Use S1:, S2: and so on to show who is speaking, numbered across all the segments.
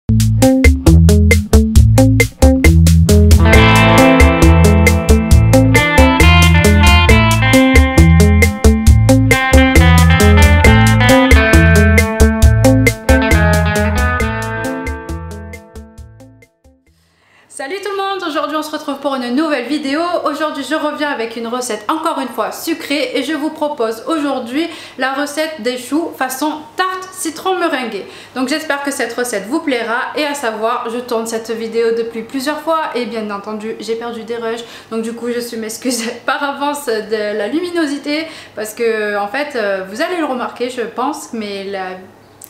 S1: Salut tout le monde, aujourd'hui on se retrouve pour une nouvelle vidéo. Aujourd'hui je reviens avec une recette encore une fois sucrée et je vous propose aujourd'hui la recette des choux façon tarte citron meringuée. Donc j'espère que cette recette vous plaira et à savoir je tourne cette vidéo depuis plusieurs fois et bien entendu j'ai perdu des rushs, donc du coup je m'excuse par avance de la luminosité parce que en fait vous allez le remarquer je pense, mais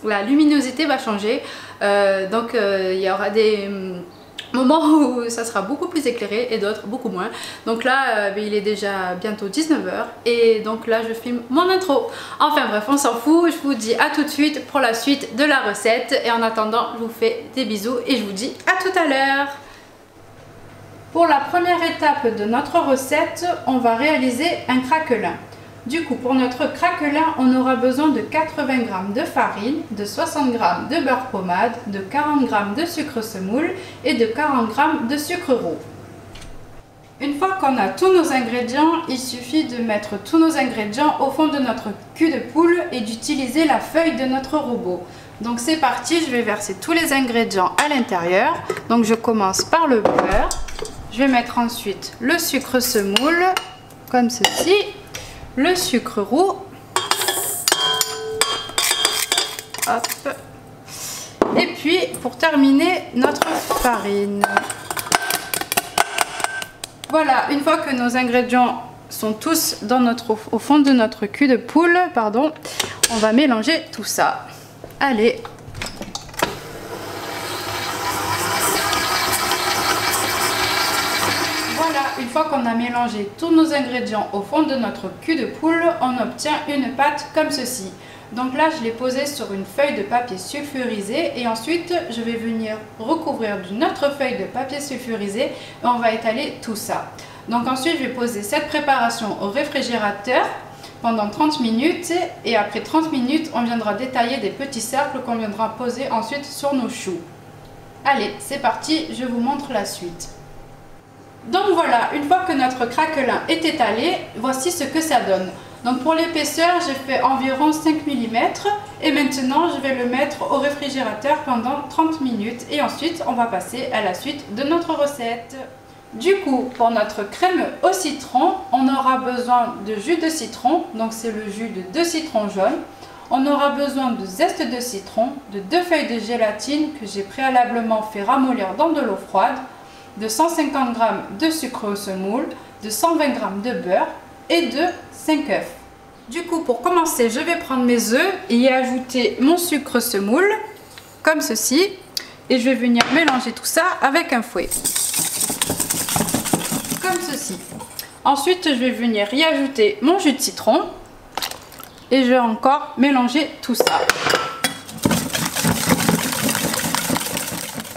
S1: la luminosité va changer, donc il y aura des moments où ça sera beaucoup plus éclairé et d'autres beaucoup moins. Donc là il est déjà bientôt 19 h et donc là je filme mon intro. Enfin bref, on s'en fout, je vous dis à tout de suite pour la suite de la recette et en attendant je vous fais des bisous et je vous dis à tout à l'heure. Pour la première étape de notre recette, on va réaliser un craquelin. Du coup, pour notre craquelin, on aura besoin de 80 g de farine, de 60 g de beurre pommade, de 40 g de sucre semoule et de 40 g de sucre roux. Une fois qu'on a tous nos ingrédients, il suffit de mettre tous nos ingrédients au fond de notre cul de poule et d'utiliser la feuille de notre robot. Donc c'est parti, je vais verser tous les ingrédients à l'intérieur. Donc je commence par le beurre. Je vais mettre ensuite le sucre semoule, comme ceci. Le sucre roux, hop, et puis pour terminer notre farine. Voilà, une fois que nos ingrédients sont tous au fond de notre cul de poule, pardon, on va mélanger tout ça. Allez. Une fois qu'on a mélangé tous nos ingrédients au fond de notre cul de poule, on obtient une pâte comme ceci. Donc là, je l'ai posée sur une feuille de papier sulfurisé et ensuite, je vais venir recouvrir d'une autre feuille de papier sulfurisé et on va étaler tout ça. Donc ensuite, je vais poser cette préparation au réfrigérateur pendant 30 minutes et après 30 minutes, on viendra détailler des petits cercles qu'on viendra poser ensuite sur nos choux. Allez, c'est parti, je vous montre la suite. Donc voilà, une fois que notre craquelin est étalé, voici ce que ça donne. Donc pour l'épaisseur, j'ai fait environ 5 mm et maintenant je vais le mettre au réfrigérateur pendant 30 minutes et ensuite on va passer à la suite de notre recette. Du coup, pour notre crème au citron, on aura besoin de jus de citron, donc c'est le jus de 2 citrons jaunes. On aura besoin de zeste de citron, de 2 feuilles de gélatine que j'ai préalablement fait ramollir dans de l'eau froide, de 150 g de sucre semoule, de 120 g de beurre et de 5 œufs. Du coup, pour commencer, je vais prendre mes œufs et y ajouter mon sucre semoule, comme ceci, et je vais venir mélanger tout ça avec un fouet, comme ceci. Ensuite, je vais venir y ajouter mon jus de citron et je vais encore mélanger tout ça.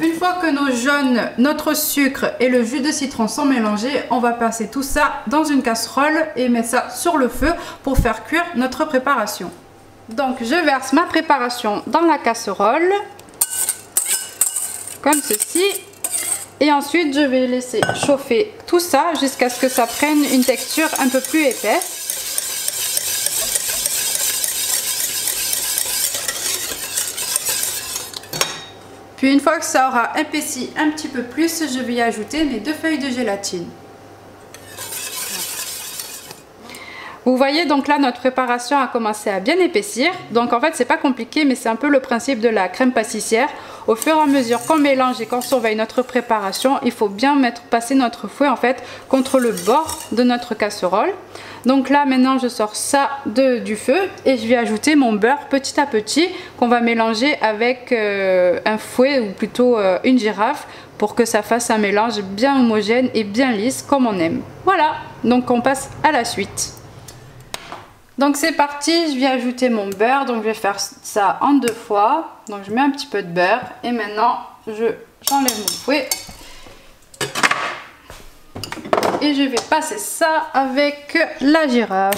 S1: Une fois que nos jaunes, notre sucre et le jus de citron sont mélangés, on va passer tout ça dans une casserole et mettre ça sur le feu pour faire cuire notre préparation. Donc je verse ma préparation dans la casserole, comme ceci. Et ensuite je vais laisser chauffer tout ça jusqu'à ce que ça prenne une texture un peu plus épaisse. Puis une fois que ça aura épaissi un petit peu plus, je vais y ajouter mes 2 feuilles de gélatine. Vous voyez donc là notre préparation a commencé à bien épaissir. Donc en fait c'est pas compliqué mais c'est un peu le principe de la crème pâtissière. Au fur et à mesure qu'on mélange et qu'on surveille notre préparation, il faut bien passer notre fouet en fait contre le bord de notre casserole. Donc là maintenant je sors ça du feu et je vais ajouter mon beurre petit à petit qu'on va mélanger avec un fouet ou plutôt une girafe pour que ça fasse un mélange bien homogène et bien lisse comme on aime. Voilà, donc on passe à la suite. Donc c'est parti, je vais ajouter mon beurre, donc je vais faire ça en 2 fois. Donc je mets un petit peu de beurre et maintenant j'enlève mon fouet. Et je vais passer ça avec la girafe.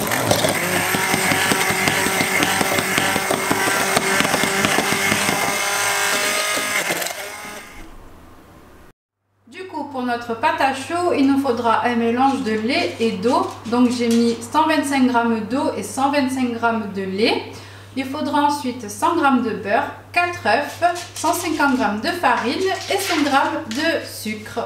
S1: pour notre pâte à choux, il nous faudra un mélange de lait et d'eau. Donc j'ai mis 125 g d'eau et 125 g de lait. Il faudra ensuite 100 g de beurre, 4 œufs, 150 g de farine et 5 g de sucre.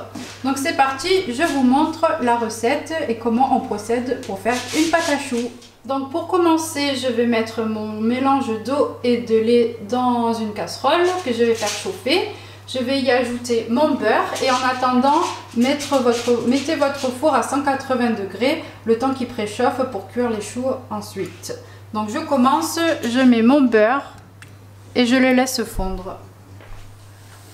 S1: Donc c'est parti, je vous montre la recette et comment on procède pour faire une pâte à choux. Donc pour commencer, je vais mettre mon mélange d'eau et de lait dans une casserole que je vais faire chauffer. Je vais y ajouter mon beurre et en attendant, mettez votre four à 180 degrés le temps qu'il préchauffe pour cuire les choux ensuite. Donc je commence, je mets mon beurre et je le laisse fondre.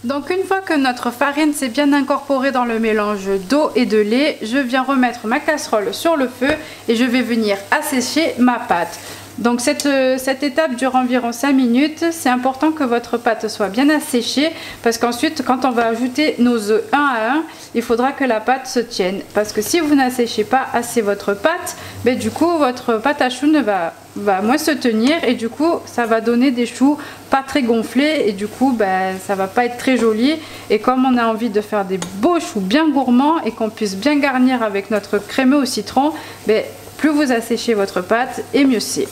S1: Donc une fois que notre farine s'est bien incorporée dans le mélange d'eau et de lait, je viens remettre ma casserole sur le feu et je vais venir assécher ma pâte. Donc cette étape dure environ 5 minutes. C'est important que votre pâte soit bien asséchée parce qu'ensuite quand on va ajouter nos œufs un à un, il faudra que la pâte se tienne. Parce que si vous n'asséchez pas assez votre pâte, ben, du coup votre pâte à choux va moins se tenir et du coup ça va donner des choux pas très gonflés et du coup ben, ça va pas être très joli. Et comme on a envie de faire des beaux choux bien gourmands et qu'on puisse bien garnir avec notre crémeux au citron, ben, plus vous asséchez votre pâte et mieux c'est.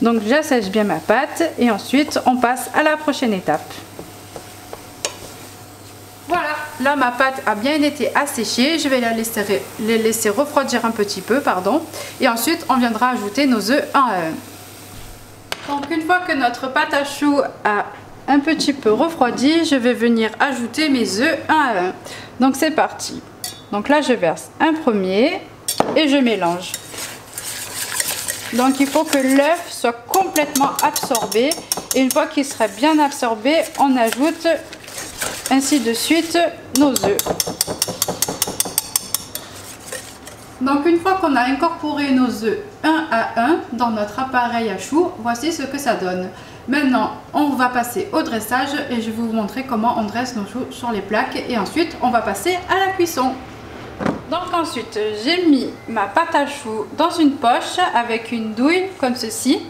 S1: Donc j'assèche bien ma pâte et ensuite on passe à la prochaine étape. Voilà, là ma pâte a bien été asséchée, je vais la laisser refroidir un petit peu, pardon. Et ensuite on viendra ajouter nos œufs un à un. Donc une fois que notre pâte à choux a un petit peu refroidi, je vais venir ajouter mes œufs un à un. Donc c'est parti. Donc là je verse un premier et je mélange. Donc il faut que l'œuf soit complètement absorbé et une fois qu'il sera bien absorbé, on ajoute ainsi de suite nos œufs. Donc une fois qu'on a incorporé nos œufs un à un dans notre appareil à choux, voici ce que ça donne. Maintenant on va passer au dressage et je vais vous montrer comment on dresse nos choux sur les plaques et ensuite on va passer à la cuisson. Donc ensuite j'ai mis ma pâte à choux dans une poche avec une douille comme ceci.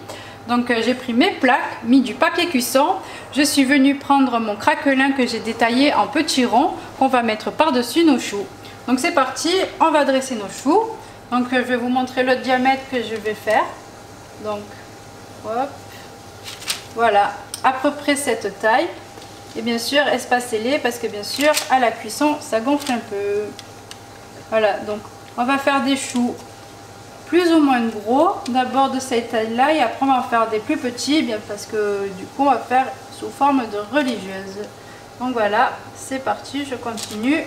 S1: Donc j'ai pris mes plaques, mis du papier cuisson. Je suis venue prendre mon craquelin que j'ai détaillé en petits ronds qu'on va mettre par-dessus nos choux. Donc c'est parti, on va dresser nos choux. Donc je vais vous montrer le diamètre que je vais faire. Donc hop, voilà, à peu près cette taille. Et bien sûr espacez-les parce que bien sûr à la cuisson ça gonfle un peu. Voilà, donc on va faire des choux plus ou moins gros, d'abord de cette taille là et après on va faire des plus petits, bien parce que du coup on va faire sous forme de religieuse. Donc voilà, c'est parti, je continue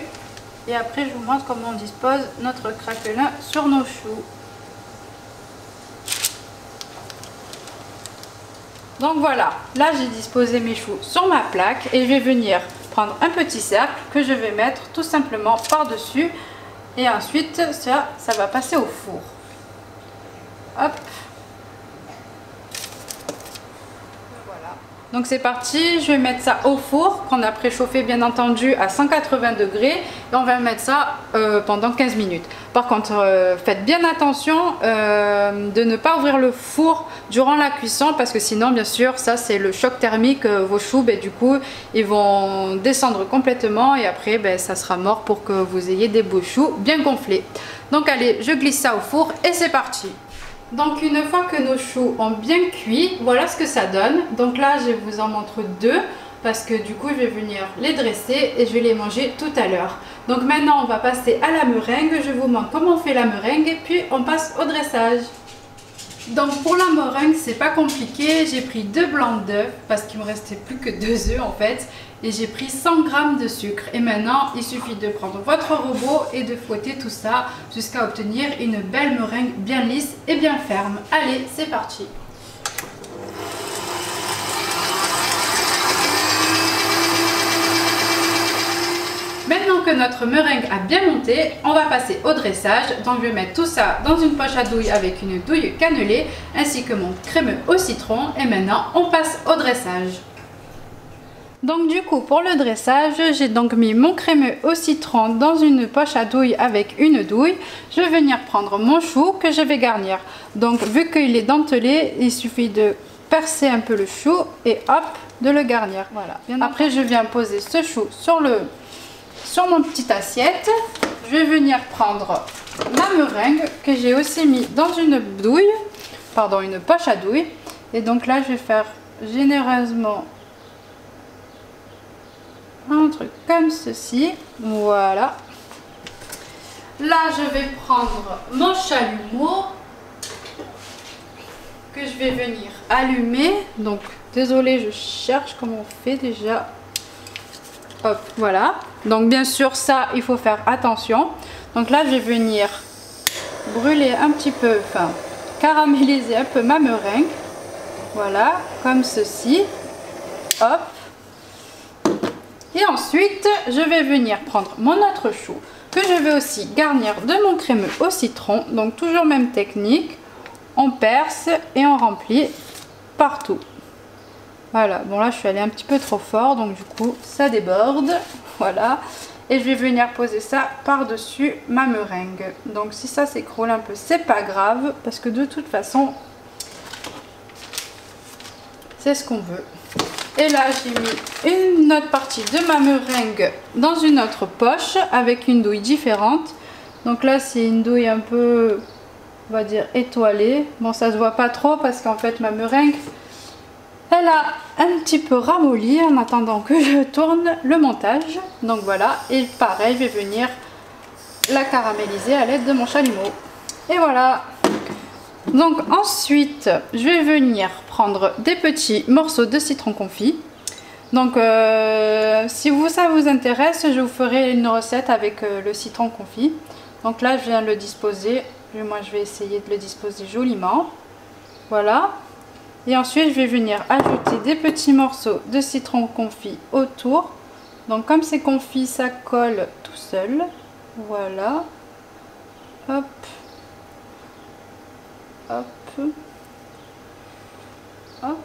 S1: et après je vous montre comment on dispose notre craquelin sur nos choux. Donc voilà, là j'ai disposé mes choux sur ma plaque et je vais venir prendre un petit cercle que je vais mettre tout simplement par dessus. Et ensuite, ça va passer au four. Hop. Voilà. Donc c'est parti, je vais mettre ça au four qu'on a préchauffé bien entendu à 180 degrés. Et on va mettre ça pendant 15 minutes. Par contre, faites bien attention de ne pas ouvrir le four durant la cuisson parce que sinon, bien sûr, ça c'est le choc thermique. Vos choux, ben, du coup, ils vont descendre complètement et après, ben, ça sera mort pour que vous ayez des beaux choux bien gonflés. Donc allez, je glisse ça au four et c'est parti. Donc une fois que nos choux ont bien cuit, voilà ce que ça donne. Donc là, je vous en montre deux parce que du coup, je vais venir les dresser et je vais les manger tout à l'heure. Donc maintenant, on va passer à la meringue. Je vous montre comment on fait la meringue puis on passe au dressage. Donc pour la meringue, c'est pas compliqué. J'ai pris 2 blancs d'œufs parce qu'il me restait plus que 2 œufs en fait. Et j'ai pris 100 g de sucre. Et maintenant, il suffit de prendre votre robot et de fouetter tout ça jusqu'à obtenir une belle meringue bien lisse et bien ferme. Allez, c'est parti! Maintenant que notre meringue a bien monté, on va passer au dressage. Donc je vais mettre tout ça dans une poche à douille avec une douille cannelée ainsi que mon crémeux au citron. Et maintenant, on passe au dressage. Donc du coup pour le dressage, j'ai donc mis mon crémeux au citron dans une poche à douille avec une douille. Je vais venir prendre mon chou que je vais garnir. Donc vu qu'il est dentelé, il suffit de percer un peu le chou et hop, de le garnir. Voilà. Après je viens poser ce chou sur mon petite assiette, je vais venir prendre ma meringue que j'ai aussi mis dans une douille, pardon, une poche à douille. Et donc là, je vais faire généreusement un truc comme ceci. Voilà. Là, je vais prendre mon chalumeau que je vais venir allumer. Donc, désolée, je cherche comment on fait déjà. Hop, voilà. Donc, bien sûr, ça, il faut faire attention. Donc là, je vais venir brûler un petit peu, enfin, caraméliser un peu ma meringue. Voilà, comme ceci. Hop. Et ensuite, je vais venir prendre mon autre chou que je vais aussi garnir de mon crémeux au citron. Donc toujours même technique. On perce et on remplit partout. Voilà, bon là je suis allée un petit peu trop fort, donc du coup ça déborde. Voilà. Et je vais venir poser ça par-dessus ma meringue. Donc si ça s'écroule un peu, c'est pas grave, parce que de toute façon, c'est ce qu'on veut. Et là, j'ai mis une autre partie de ma meringue dans une autre poche avec une douille différente. Donc là, c'est une douille un peu, on va dire, étoilée. Bon, ça se voit pas trop parce qu'en fait, ma meringue, elle a un petit peu ramolli en attendant que je tourne le montage. Donc voilà, et pareil, je vais venir la caraméliser à l'aide de mon chalumeau. Et voilà. Donc ensuite, je vais venir prendre des petits morceaux de citron confit. Donc si ça vous intéresse, je vous ferai une recette avec le citron confit. Donc là, je viens de le disposer. Moi, je vais essayer de le disposer joliment. Voilà. Et ensuite, je vais venir ajouter des petits morceaux de citron confit autour. Donc comme c'est confit, ça colle tout seul. Voilà. Hop. Hop. Hop.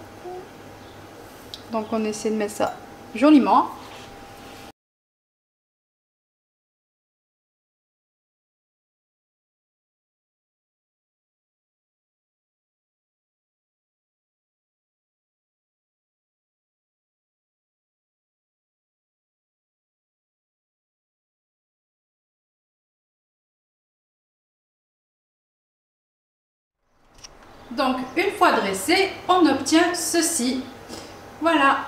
S1: Donc on essaie de mettre ça joliment. Donc une fois dressé, on obtient ceci. Voilà.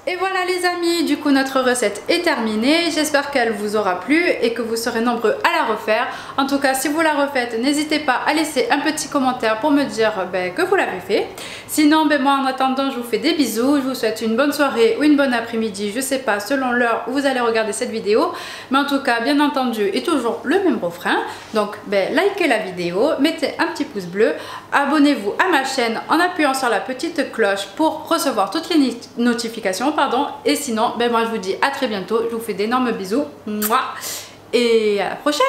S1: Et voilà les amis, du coup notre recette est terminée. J'espère qu'elle vous aura plu et que vous serez nombreux à la refaire. En tout cas, si vous la refaites, n'hésitez pas à laisser un petit commentaire pour me dire que vous l'avez fait. Sinon, moi en attendant, je vous fais des bisous. Je vous souhaite une bonne soirée ou une bonne après-midi, je sais pas, selon l'heure où vous allez regarder cette vidéo. Mais en tout cas, bien entendu, et toujours le même refrain. Donc, likez la vidéo, mettez un petit pouce bleu, abonnez-vous à ma chaîne en appuyant sur la petite cloche pour recevoir toutes les notifications. Et sinon, moi je vous dis à très bientôt. Je vous fais d'énormes bisous. Mouah. Et à la prochaine.